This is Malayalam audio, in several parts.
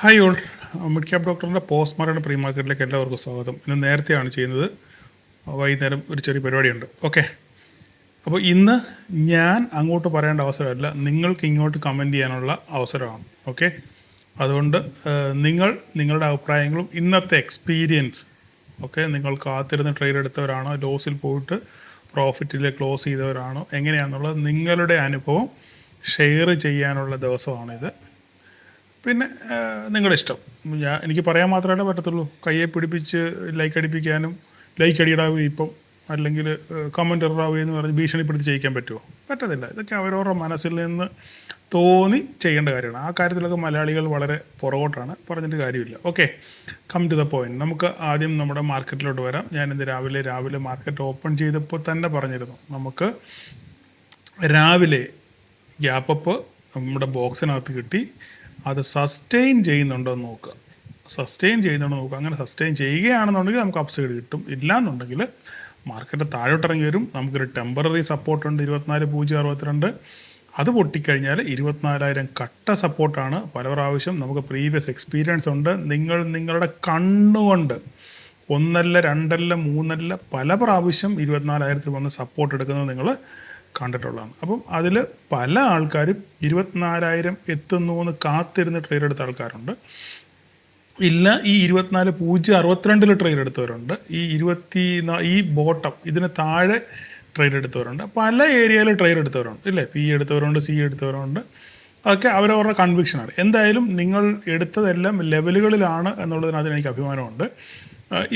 ഹായ് ഓൾ, മിഡ് ക്യാപ് ഡോക്ടറിൻ്റെ പോസ്റ്റ് മാർക്കറ്റ് പ്രീ മാർക്കറ്റിലേക്ക് എല്ലാവർക്കും സ്വാഗതം. ഇന്ന് നേരത്തെയാണ് ചെയ്യുന്നത്, വൈകുന്നേരം ഒരു ചെറിയ പരിപാടിയുണ്ട്. ഓക്കെ, അപ്പോൾ ഇന്ന് ഞാൻ അങ്ങോട്ട് പറയേണ്ട അവസരമല്ല, നിങ്ങൾക്ക് ഇങ്ങോട്ട് കമൻറ്റ് ചെയ്യാനുള്ള അവസരമാണ്. ഓക്കെ, അതുകൊണ്ട് നിങ്ങളുടെ അഭിപ്രായങ്ങളും ഇന്നത്തെ എക്സ്പീരിയൻസ്, ഓക്കെ, നിങ്ങൾ കാത്തിരുന്ന് ട്രേഡ് എടുത്തവരാണോ, ലോസിൽ പോയിട്ട് പ്രോഫിറ്റിൽ ക്ലോസ് ചെയ്തവരാണോ, എങ്ങനെയാണെന്നുള്ളത് നിങ്ങളുടെ അനുഭവം ഷെയർ ചെയ്യാനുള്ള ദിവസമാണിത്. പിന്നെ നിങ്ങളുടെ ഇഷ്ടം. എനിക്ക് പറയാൻ മാത്രമേ പറ്റത്തുള്ളൂ. കയ്യെ പിടിപ്പിച്ച് ലൈക്ക് അടിപ്പിക്കാനും ലൈക്ക് അടിയിടാവുക ഇപ്പം അല്ലെങ്കിൽ കമൻറ്റ് ഇടാവുക എന്ന് പറഞ്ഞ് ഭീഷണിപ്പെടുത്തി ചെയ്യിക്കാൻ പറ്റുമോ? പറ്റത്തില്ല. ഇതൊക്കെ അവരവരുടെ മനസ്സിൽ നിന്ന് തോന്നി ചെയ്യേണ്ട കാര്യമാണ്. ആ കാര്യത്തിലൊക്കെ മലയാളികൾ വളരെ പുറകോട്ടാണ്, പറഞ്ഞിട്ട് കാര്യമില്ല. Okay, come to the point. നമുക്ക് ആദ്യം നമ്മുടെ മാർക്കറ്റിലോട്ട് വരാം. ഞാനിന്ന് രാവിലെ മാർക്കറ്റ് ഓപ്പൺ ചെയ്തപ്പോൾ തന്നെ പറഞ്ഞിരുന്നു, നമുക്ക് രാവിലെ ഗ്യാപ്പപ്പ് നമ്മുടെ ബോക്സിനകത്ത് കിട്ടി. അത് സസ്റ്റെയിൻ ചെയ്യുന്നുണ്ടോ എന്ന് നോക്കുക. അങ്ങനെ സസ്റ്റെയിൻ ചെയ്യുകയാണെന്നുണ്ടെങ്കിൽ നമുക്ക് അപ്സൈഡ് കിട്ടും. ഇല്ലയെന്നുണ്ടെങ്കിൽ മാർക്കറ്റ് താഴോട്ടിറങ്ങി വരും. നമുക്കൊരു ടെമ്പററി സപ്പോർട്ടുണ്ട് 24,062. അത് പൊട്ടിക്കഴിഞ്ഞാൽ 24,000 കട്ട സപ്പോർട്ടാണ്. പല പ്രാവശ്യം നമുക്ക് പ്രീവിയസ് എക്സ്പീരിയൻസ് ഉണ്ട്. നിങ്ങളുടെ കണ്ണുകൊണ്ട് ഒന്നല്ല, രണ്ടല്ല, മൂന്നല്ല, പല പ്രാവശ്യം 24,000 വന്ന് സപ്പോർട്ട് എടുക്കുന്നത് നിങ്ങൾ കണ്ടിട്ടുള്ളതാണ്. അപ്പം അതിൽ പല ആൾക്കാരും 24,000 എത്തുന്നു എന്ന് കാത്തിരുന്ന് ട്രേഡ് എടുത്ത ആൾക്കാരുണ്ട്. ഇല്ല, ഈ 24,062 ട്രേഡ് എടുത്തവരുണ്ട്. ഈ ബോട്ടം ഇതിന് താഴെ ട്രേഡ് എടുത്തവരുണ്ട്. പല ഏരിയയിൽ ട്രേഡ് എടുത്തവരുണ്ട്, ഇല്ലേ? പി എടുത്തവരുണ്ട്, സി എടുത്തവരുണ്ട്. അതൊക്കെ അവരവരുടെ കൺവിക്ഷനാണ്. എന്തായാലും നിങ്ങൾ എടുത്തതെല്ലാം ലെവലുകളിലാണ് എന്നുള്ളതിനകത്ത് എനിക്ക് അഭിമാനമുണ്ട്.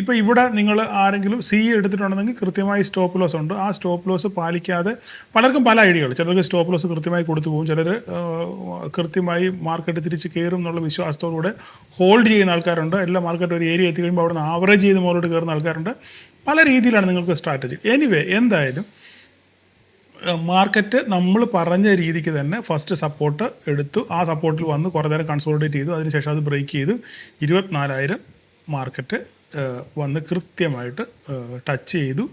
ഇപ്പോൾ ഇവിടെ നിങ്ങൾ ആരെങ്കിലും സി എടുത്തിട്ടുണ്ടെങ്കിൽ കൃത്യമായി സ്റ്റോപ്പ് ലോസ് ഉണ്ട്. ആ സ്റ്റോപ്പ് ലോസ് പാലിക്കാതെ പലർക്കും പല ഐഡിയകൾ. ചിലർക്ക് സ്റ്റോപ്പ് ലോസ് കൃത്യമായി കൊടുത്തു പോകും, ചിലർ കൃത്യമായി മാർക്കറ്റ് തിരിച്ച് കയറും എന്നുള്ള വിശ്വാസത്തോടുകൂടെ ഹോൾഡ് ചെയ്യുന്ന ആൾക്കാരുണ്ട്. എല്ലാ മാർക്കറ്റ് ഒരു ഏരിയ എത്തിക്കഴിയുമ്പോൾ അവിടെ നിന്ന് ആവറേജ് ചെയ്ത് മുകളിലോട്ട് കയറുന്ന ആൾക്കാരുണ്ട്. പല രീതിയിലാണ് നിങ്ങൾക്ക് സ്ട്രാറ്റജി. എന്തായാലും മാർക്കറ്റ് നമ്മൾ പറഞ്ഞ രീതിക്ക് തന്നെ ഫസ്റ്റ് സപ്പോർട്ട് എടുത്തു. ആ സപ്പോർട്ടിൽ വന്ന് കുറേ നേരം കൺസോളിഡേറ്റ് ചെയ്തു. അതിനുശേഷം അത് ബ്രേക്ക് ചെയ്തു 24,000 മാർക്കറ്റ് വന്ന് കൃത്യമായിട്ട് ടച്ച് ചെയ്തു.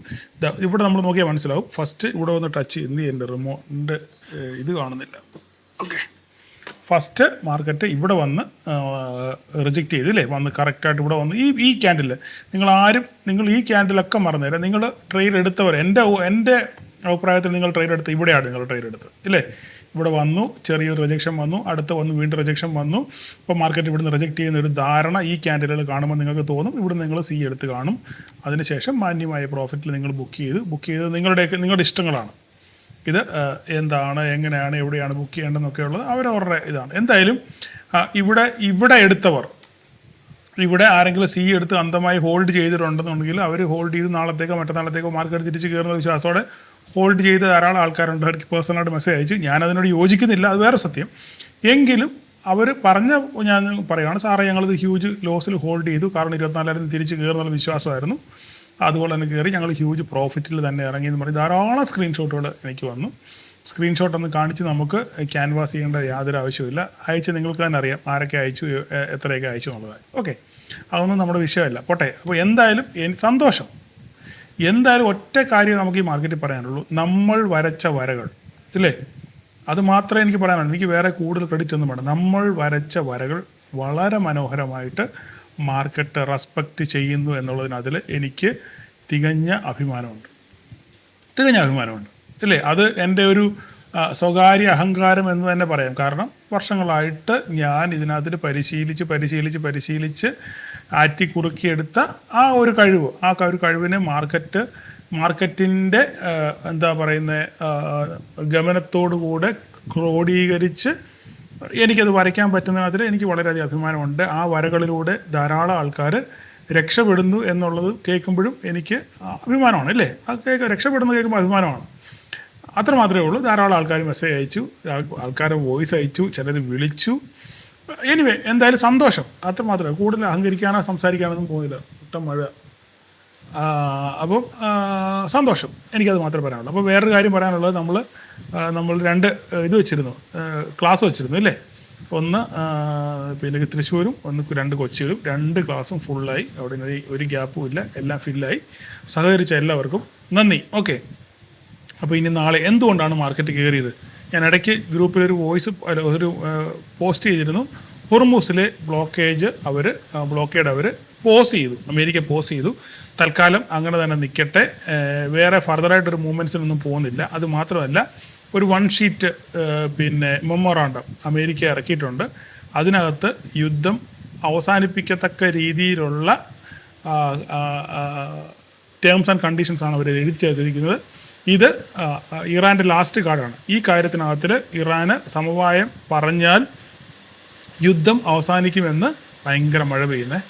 ഇവിടെ നമ്മൾ നോക്കിയാൽ മനസ്സിലാവും. ഫസ്റ്റ് ഇവിടെ വന്ന് ടച്ച് ചെയ്യുന്നത് എൻ്റെ റിമോട്ടിൻ്റെ ഇത് കാണുന്നില്ല. ഓക്കെ, ഫസ്റ്റ് മാർക്കറ്റ് ഇവിടെ വന്ന് റിജക്റ്റ് ചെയ്തു, അല്ലേ? വന്ന് കറക്റ്റായിട്ട് ഇവിടെ വന്ന് ഈ ക്യാൻഡിൽ നിങ്ങൾ ഈ ക്യാൻഡിലൊക്കെ മറന്നുതരാം. നിങ്ങൾ ട്രേഡ് എടുത്തവർ, എൻ്റെ അഭിപ്രായത്തിൽ നിങ്ങൾ ട്രേഡ് എടുത്ത് ഇവിടെയാണ് നിങ്ങൾ ട്രേഡ് എടുത്തത്, ഇല്ലേ? ഇവിടെ വന്നു, ചെറിയൊരു റിജക്ഷൻ വന്നു, അടുത്ത് വന്നു, വീണ്ടും റിജക്ഷൻ വന്നു. ഇപ്പോൾ മാർക്കറ്റ് ഇവിടുന്ന് റിജക്റ്റ് ചെയ്യുന്ന ഒരു ധാരണ ഈ ക്യാൻഡിലുകൾ കാണുമ്പോൾ നിങ്ങൾക്ക് തോന്നും. ഇവിടെ നിങ്ങൾ സി എടുത്ത് കാണും. അതിനുശേഷം മാന്യമായ പ്രോഫിറ്റിൽ നിങ്ങൾ ബുക്ക് ചെയ്ത് നിങ്ങളുടെ ഇഷ്ടങ്ങളാണ്. ഇത് എന്താണ്, എങ്ങനെയാണ്, എവിടെയാണ് ബുക്ക് ചെയ്യേണ്ടതെന്നൊക്കെ ഉള്ളത് അവരവരുടെ ഇതാണ്. എന്തായാലും ഇവിടെ എടുത്തവർ, ഇവിടെ ആരെങ്കിലും സി എടുത്ത് അന്ധമായി ഹോൾഡ് ചെയ്തിട്ടുണ്ടെന്നുണ്ടെങ്കിൽ അവർ ഹോൾഡ് ചെയ്ത് നാളത്തേക്കോ മറ്റന്നാളത്തേക്കോ മാർക്കറ്റ് തിരിച്ച് കയറുന്ന വിശ്വാസത്തോടെ ഹോൾഡ് ചെയ്ത് ധാരാളം ആൾക്കാരുണ്ട്. എനിക്ക് പേഴ്സണലായിട്ട് മെസ്സേജ് അയച്ചു. ഞാനതിനോട് യോജിക്കുന്നില്ല, അത് വേറെ സത്യം. എങ്കിലും അവർ ഞാൻ പറയുകയാണ്, സാറേ ഞങ്ങളിത് ഹ്യൂജ് ലോസിൽ ഹോൾഡ് ചെയ്തു, കാരണം 24,000 തിരിച്ച് കയറുന്നുള്ള വിശ്വാസമായിരുന്നു. അതുപോലെ തന്നെ കയറി ഞങ്ങൾ ഹ്യൂജ് പ്രോഫിറ്റിൽ തന്നെ ഇറങ്ങിയെന്ന് പറഞ്ഞ് ധാരാളം സ്ക്രീൻഷോട്ടുകൾ എനിക്ക് വന്നു. സ്ക്രീൻഷോട്ട് ഒന്ന് കാണിച്ച് നമുക്ക് ക്യാൻവാസ് ചെയ്യേണ്ട യാതൊരു ആവശ്യമില്ല. അയച്ച് നിങ്ങൾക്ക് തന്നെ അറിയാം ആരൊക്കെ അയച്ചു, എത്രയൊക്കെ അയച്ചു എന്നുള്ളതായി. ഓക്കെ, അതൊന്നും നമ്മുടെ വിഷയമല്ല, പോട്ടെ. അപ്പോൾ എന്തായാലും സന്തോഷം. എന്തായാലും ഒറ്റ കാര്യം നമുക്ക് ഈ മാർക്കറ്റിൽ പറയാനുള്ളൂ, നമ്മൾ വരച്ച വരകൾ, ഇല്ലേ? അത് മാത്രമേ എനിക്ക് പറയാനുള്ളൂ. എനിക്ക് വേറെ കൂടുതൽ ക്രെഡിറ്റ് ഒന്നും വേണം. നമ്മൾ വരച്ച വരകൾ വളരെ മനോഹരമായിട്ട് മാർക്കറ്റ് റെസ്പെക്റ്റ് ചെയ്യുന്നു എന്നുള്ളതിനതിൽ എനിക്ക് തികഞ്ഞ അഭിമാനമുണ്ട്, ഇല്ലേ? അത് എൻ്റെ ഒരു സ്വകാര്യ അഹങ്കാരം എന്ന് തന്നെ പറയാം. കാരണം വർഷങ്ങളായിട്ട് ഞാൻ ഇതിനകത്ത് പരിശീലിച്ച് ആറ്റിക്കുറുക്കിയെടുത്ത ആ ഒരു കഴിവിനെ മാർക്കറ്റിൻ്റെ എന്താ പറയുന്നത് ഗമനത്തോടുകൂടെ ക്രോഡീകരിച്ച് എനിക്കത് വരയ്ക്കാൻ പറ്റുന്നതിനകത്തിൽ എനിക്ക് വളരെയധികം അഭിമാനമുണ്ട്. ആ വരകളിലൂടെ ധാരാളം ആൾക്കാർ രക്ഷപ്പെടുന്നു എന്നുള്ളത് കേൾക്കുമ്പോഴും എനിക്ക് അഭിമാനമാണ്, അല്ലേ? രക്ഷപ്പെടുന്നു കേൾക്കുമ്പോൾ അഭിമാനമാണ്. അത്ര മാത്രമേ ഉള്ളൂ. ധാരാളം ആൾക്കാർ മെസ്സേജ് അയച്ചു, ആൾക്കാർ വോയിസ് അയച്ചു, ചിലർ വിളിച്ചു. എന്തായാലും സന്തോഷം, അത്ര മാത്രമേ. കൂടുതൽ അഹങ്കരിക്കാനോ സംസാരിക്കാനൊന്നും പോകുന്നില്ല. ഒട്ടും മഴ. അപ്പം സന്തോഷം, എനിക്കത് മാത്രമേ പറയാനുള്ളൂ. അപ്പോൾ വേറൊരു കാര്യം പറയാനുള്ളത്, നമ്മൾ 2 ഇത് വെച്ചിരുന്നു, ക്ലാസ് വെച്ചിരുന്നു, അല്ലേ? ഒന്ന് പിന്നെ തൃശ്ശൂരും 2 കൊച്ചിയിലും 2 ക്ലാസ്സും ഫുള്ളായി. അവിടെ ഒരു ഗ്യാപ്പും ഇല്ല, എല്ലാം ഫില്ലായി. സഹകരിച്ച എല്ലാവർക്കും നന്ദി. ഓക്കെ, അപ്പോൾ ഇനി നാളെ എന്തുകൊണ്ടാണ് മാർക്കറ്റ് കയറിയത്? ഞാൻ ഇടയ്ക്ക് ഗ്രൂപ്പിലൊരു പോസ്റ്റ് ചെയ്തിരുന്നു. ഹുർമുസിലെ ബ്ലോക്കേഡ് അവർ പോസ് ചെയ്തു, അമേരിക്ക പോസ് ചെയ്തു. തൽക്കാലം അങ്ങനെ തന്നെ നിൽക്കട്ടെ, വേറെ ഫർദറായിട്ടൊരു മൂവ്മെൻറ്റ്സിനൊന്നും പോകുന്നില്ല. അത് മാത്രമല്ല, ഒരു 1 ഷീറ്റ് മെമ്മോറാണ്ടം അമേരിക്ക ഇറക്കിയിട്ടുണ്ട്. അതിനകത്ത് യുദ്ധം അവസാനിപ്പിക്കത്തക്ക രീതിയിലുള്ള ടേംസ് ആൻഡ് കണ്ടീഷൻസ് ആണ് അവർ എഴുതി ചേർത്തിരിക്കുന്നത്. ഇത് ഇറാൻ്റെ ലാസ്റ്റ് കാർഡാണ്. ഈ കാര്യത്തിനകത്തിൽ ഇറാന് സമവായം പറഞ്ഞാൽ യുദ്ധം അവസാനിക്കുമെന്ന്, ഭയങ്കര മഴ പെയ്യുന്നത്,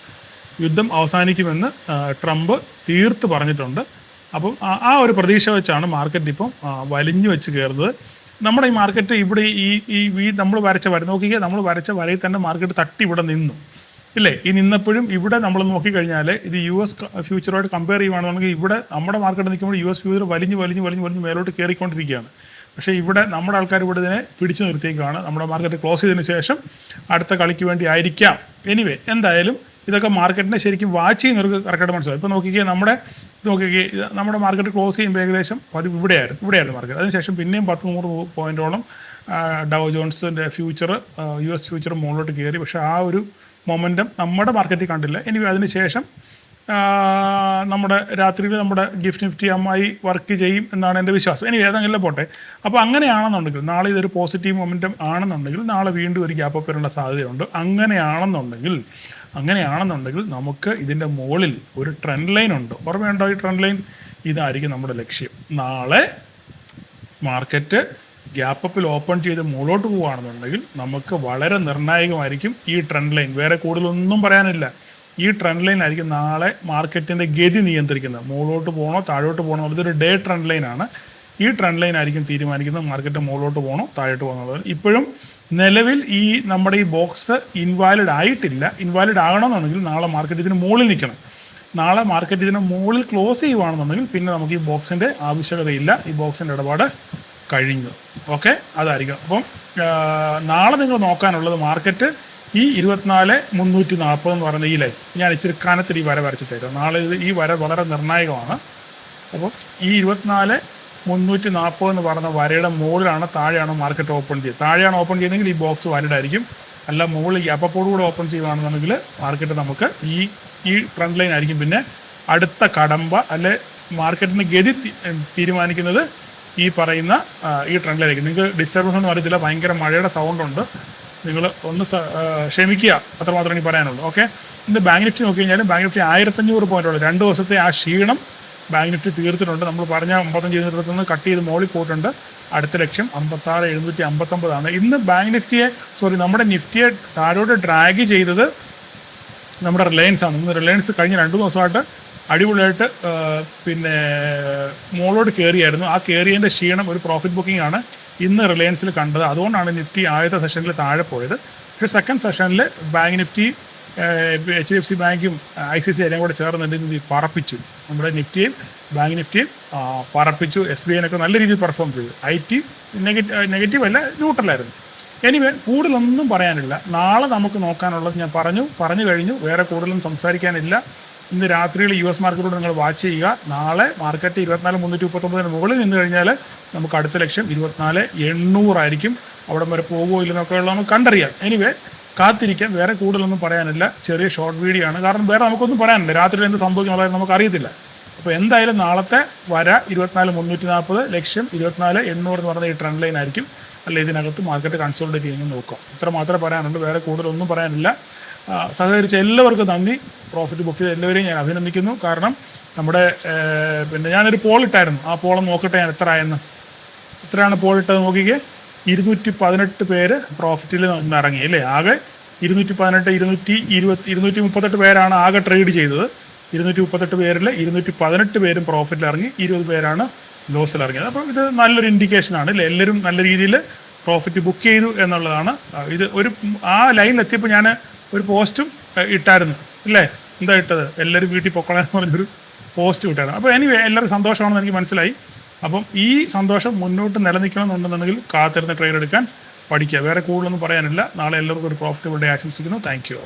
യുദ്ധം അവസാനിക്കുമെന്ന് ട്രംപ് തീർത്ത് പറഞ്ഞിട്ടുണ്ട്. അപ്പം ആ ഒരു പ്രതീക്ഷ വെച്ചാണ് മാർക്കറ്റ് ഇപ്പം വലിഞ്ഞു വെച്ച് കയറുന്നത്. നമ്മുടെ ഈ മാർക്കറ്റ് ഇവിടെ ഈ നമ്മൾ വരച്ച വര നോക്കിക്കുക, നമ്മൾ വരച്ച വരയിൽ തന്നെ മാർക്കറ്റ് തട്ടി ഇവിടെ നിന്നു ഇല്ലേ? ഈ നിന്നപ്പോഴും ഇവിടെ നമ്മൾ നോക്കിക്കഴിഞ്ഞാൽ ഇത് US ഫ്യൂച്ചറുമായിട്ട് കമ്പയർ ചെയ്യുകയാണെന്നുണ്ടെങ്കിൽ ഇവിടെ നമ്മുടെ മാർക്കറ്റ് നിൽക്കുമ്പോൾ US ഫ്യൂച്ചർ വലിഞ്ഞ് മേലോട്ട് കയറിക്കൊണ്ടിരിക്കുകയാണ്. പക്ഷേ ഇവിടെ നമ്മുടെ ആൾക്കാർ ഇവിടെ ഇതിനെ പിടിച്ചു നിർത്തിയേക്കാണ്. നമ്മുടെ മാർക്കറ്റ് ക്ലോസ് ചെയ്തതിന് ശേഷം അടുത്ത കളിക്ക് വേണ്ടി ആയിരിക്കാം. എനിവേ, എന്തായാലും ഇതൊക്കെ മാർക്കറ്റിനെ ശരിക്കും വാച്ച് ചെയ്യുന്നവർക്ക് കറക്റ്റായിട്ട് മനസ്സിലാവും. ഇപ്പോൾ നോക്കിക്കേ, നമ്മുടെ മാർക്കറ്റ് ക്ലോസ് ചെയ്യുമ്പോൾ ഏകദേശം ഇവിടെയായിരുന്നു മാർക്കറ്റ്. അതിനുശേഷം പിന്നെയും 10-100 പോയിൻറ്റോളം ഡൗ ജോൺസിൻ്റെ ഫ്യൂച്ചർ US ഫ്യൂച്ചർ മുകളിലോട്ട് കയറി. പക്ഷേ ആ ഒരു മൊമെൻറ്റം നമ്മുടെ മാർക്കറ്റിൽ കണ്ടില്ല. എനിവേ, അതിനുശേഷം നമ്മുടെ രാത്രിയിൽ നമ്മുടെ ഗിഫ്റ്റ് നിഫ്റ്റി അമ്മായി വർക്ക് ചെയ്യും എന്നാണ് എൻ്റെ വിശ്വാസം. ഇനി ഏതെങ്കിലും പോട്ടെ. അപ്പോൾ അങ്ങനെയാണെന്നുണ്ടെങ്കിൽ, നാളെ ഇതൊരു പോസിറ്റീവ് മൊമെൻറ്റം ആണെന്നുണ്ടെങ്കിൽ നാളെ വീണ്ടും ഒരു ഗ്യാപ്പ് അപ്പ് വരാനുള്ള സാധ്യതയുണ്ട്. അങ്ങനെയാണെന്നുണ്ടെങ്കിൽ നമുക്ക് ഇതിൻ്റെ മുകളിൽ ഒരു ട്രെൻഡ് ലൈൻ ഉണ്ട്. ഓർമ്മയുണ്ടോ ഈ ട്രെൻഡ് ലൈൻ? ഇതായിരിക്കും നമ്മുടെ ലക്ഷ്യം. നാളെ മാർക്കറ്റ് ഗ്യാപ്പ് അപ്പിൽ ഓപ്പൺ ചെയ്ത് മുകളിലോട്ട് പോവുകയാണെന്നുണ്ടെങ്കിൽ നമുക്ക് വളരെ നിർണായകമായിരിക്കും ഈ ട്രെൻഡ് ലൈൻ. വേറെ കൂടുതലൊന്നും പറയാനില്ല. ഈ ട്രെൻഡ് ലൈൻ ആയിരിക്കും നാളെ മാർക്കറ്റിൻ്റെ ഗതി നിയന്ത്രിക്കുന്നത്. മുകളിലോട്ട് പോകണോ താഴോട്ട് പോകണോ, ഇതൊരു ഡേ ട്രെൻഡ് ലൈനാണ്. ഈ ട്രെൻഡ് ലൈൻ ആയിരിക്കും തീരുമാനിക്കുന്നത് മാർക്കറ്റ് മുകളിലോട്ട് പോകണോ താഴോട്ട് പോകണോ. ഇപ്പോഴും നിലവിൽ നമ്മുടെ ഈ ബോക്സ് ഇൻവാലിഡ് ആയിട്ടില്ല. ഇൻവാലിഡ് ആകണമെന്നുണ്ടെങ്കിൽ നാളെ മാർക്കറ്റ് ഇതിന് മുകളിൽ നിൽക്കണം. നാളെ മാർക്കറ്റ് ഇതിന് മുകളിൽ ക്ലോസ് ചെയ്യുകയാണെന്നുണ്ടെങ്കിൽ പിന്നെ നമുക്ക് ഈ ബോക്സിൻ്റെ ആവശ്യകതയില്ല. ഈ ബോക്സിൻ്റെ ഇടപാട് കഴിഞ്ഞു. ഓക്കെ, അതായിരിക്കും. അപ്പം നാളെ നിങ്ങൾ നോക്കാനുള്ളത് മാർക്കറ്റ് ഈ 24,340 എന്ന് പറയുന്ന ഈ ലൈൻ, ഞാൻ ഇച്ചിരി കനത്തിൽ ഈ വര വരച്ചിട്ടേക്കാം. നാളെ ഈ വര വളരെ നിർണായകമാണ്. അപ്പം ഈ 24,340 എന്ന് പറയുന്ന വരയുടെ മുകളിലാണ് താഴെയാണ് മാർക്കറ്റ് ഓപ്പൺ ചെയ്യുക. താഴെയാണ് ഓപ്പൺ ചെയ്യുന്നതെങ്കിൽ ഈ ബോക്സ് വാലിഡ് ആയിരിക്കും. അല്ല മുകളിൽ ഗ്യാപ്പോടുകൂടെ ഓപ്പൺ ചെയ്യുകയാണെന്നുണ്ടെങ്കിൽ മാർക്കറ്റ് നമുക്ക് ഈ ട്രെൻഡ് ലൈൻ ആയിരിക്കും പിന്നെ അടുത്ത കടമ്പ. അല്ലെ മാർക്കറ്റിൻ്റെ ഗതി തീരുമാനിക്കുന്നത് ഈ പറയുന്ന ഈ ട്രെൻഡ് ലൈനായിരിക്കും. നിങ്ങൾക്ക് ഡിസ്റ്റർബൻസ് ഒന്നും അറിയത്തില്ല, ഭയങ്കര മഴയുടെ സൗണ്ട് ഉണ്ട്. നിങ്ങൾ ഒന്ന് ക്ഷമിക്കുക, അത്രമാത്രം എനിക്ക് പറയാനുള്ളൂ. ഓക്കെ, ഇന്ന് ബാങ്ക് നിഫ്റ്റി നോക്കി കഴിഞ്ഞാലും ബാങ്ക് നിഫ്റ്റി 1500 പോയിന്റുള്ളൂ. 2 ദിവസത്തെ ആ ക്ഷീണം ബാങ്ക് നിഫ്റ്റി തീർത്തിട്ടുണ്ട്. നമ്മൾ പറഞ്ഞ 55 നിന്ന് കട്ട് ചെയ്ത് മോളിൽ പോയിട്ടുണ്ട്. അടുത്ത ലക്ഷ്യം 56,759 ആണ്. ഇന്ന് ബാങ്ക് നമ്മുടെ നിഫ്റ്റിയെ താഴോട്ട് ഡ്രാഗ് ചെയ്തത് നമ്മുടെ റിലയൻസ് ആണ്. ഇന്ന് റിലയൻസ് കഴിഞ്ഞ 2 ദിവസമായിട്ട് അടിപൊളിയായിട്ട് മോളോട് കയറിയായിരുന്നു. ആ കയറിയതിൻ്റെ ക്ഷീണം ഒരു പ്രോഫിറ്റ് ബുക്കിംഗ് ആണ് ഇന്ന് റിലയൻസിൽ കണ്ടത്. അതുകൊണ്ടാണ് നിഫ്റ്റി ആദ്യത്തെ സെഷനിൽ താഴെ പോയത്. പക്ഷേ സെക്കൻഡ് സെഷനിൽ ബാങ്ക് നിഫ്റ്റി HDFC ബാങ്കും ICICI എല്ലാം കൂടെ ചേർന്ന് പറപ്പിച്ചു. നമ്മുടെ നിഫ്റ്റിയും ബാങ്ക് നിഫ്റ്റിയും പറപ്പിച്ചു. SBI നല്ല രീതിയിൽ പെർഫോം ചെയ്തു. IT നെഗറ്റീവ് അല്ല, ന്യൂട്രലായിരുന്നു. എനിവേ, കൂടുതലൊന്നും പറയാനില്ല. നാളെ നമുക്ക് നോക്കാനുള്ളത് ഞാൻ പറഞ്ഞു കഴിഞ്ഞു. വേറെ കൂടുതലൊന്നും സംസാരിക്കാനില്ല. ഇന്ന് രാത്രിയിൽ US മാർക്കറ്റിലൂടെ നിങ്ങൾ വാച്ച് ചെയ്യുക. നാളെ മാർക്കറ്റ് 24,339 മുകളിൽ നിന്ന് കഴിഞ്ഞാൽ നമുക്ക് അടുത്ത ലക്ഷ്യം 24,800 ആയിരിക്കും. അവിടെ വരെ പോകുമോ ഇല്ലെന്നൊക്കെ ഉള്ളത് നമുക്ക് കണ്ടറിയാം. എനിവേ, കാത്തിരിക്കാം. വേറെ കൂടുതലൊന്നും പറയാനില്ല. ചെറിയ ഷോർട്ട് വീഡിയോ ആണ്. കാരണം വേറെ നമുക്കൊന്നും പറയാനില്ല. രാത്രിയിൽ എന്ത് സംഭവിക്കുന്നുള്ളത് നമുക്കറിയത്തില്ല. അപ്പോൾ എന്തായാലും നാളത്തെ വര 24,340, ലക്ഷ്യം 24,800 എന്ന് പറയുന്ന ഈ ട്രെൻഡ് ലൈൻ ആയിരിക്കും. അല്ല ഇതിനകത്ത് മാർക്കറ്റ് കൺസോളിഡേറ്റ് ചെയ്യുന്നത് നോക്കാം. ഇത്ര മാത്രമേ പറയാനുള്ളൂ. വേറെ കൂടുതലൊന്നും പറയാനില്ല. സഹകരിച്ച എല്ലാവർക്കും നന്ദി. പ്രോഫിറ്റ് ബുക്ക് ചെയ്ത എല്ലാവരെയും ഞാൻ അഭിനന്ദിക്കുന്നു. കാരണം നമ്മുടെ ഞാനൊരു പോൾ ഇട്ടായിരുന്നു. ആ പോളം നോക്കട്ടെ ഞാൻ എത്രയാണ് പോൾ ഇട്ടത് നോക്കിക്കേ. 218 പേര് പ്രോഫിറ്റിൽ നിന്ന് ഇറങ്ങി അല്ലേ. ആകെ 218, 238 പേരാണ് ആകെ ട്രേഡ് ചെയ്തത്. 238 പേരിൽ 218 പേരും പ്രോഫിറ്റിൽ ഇറങ്ങി, 20 പേരാണ് ലോസിൽ ഇറങ്ങിയത്. അപ്പം ഇത് നല്ലൊരു ഇൻഡിക്കേഷനാണ് അല്ലേ. എല്ലാവരും നല്ല രീതിയിൽ പ്രോഫിറ്റ് ബുക്ക് ചെയ്തു എന്നുള്ളതാണ്. ഇത് ആ ലൈനിൽ എത്തിയപ്പോൾ ഞാൻ ഒരു പോസ്റ്റും ഇട്ടായിരുന്നു അല്ലേ. എന്താ ഇട്ടത്? എല്ലാവരും വീട്ടിൽ പൊക്കളെന്ന് പറഞ്ഞൊരു പോസ്റ്റ് ഇട്ടായിരുന്നു. അപ്പോൾ എല്ലാവർക്കും സന്തോഷമാണെന്ന് എനിക്ക് മനസ്സിലായി. അപ്പം ഈ സന്തോഷം മുന്നോട്ട് നിലനിൽക്കണമെന്നുണ്ടെന്നുണ്ടെങ്കിൽ കാത്തിരുന്ന് ട്രേഡ് എടുക്കാൻ പഠിക്കുക. വേറെ കൂടുതലൊന്നും പറയാനില്ല. നാളെ എല്ലാവർക്കും ഒരു പ്രോഫിറ്റബിൾ ഡേ ആശംസിക്കുന്നു. Thank you.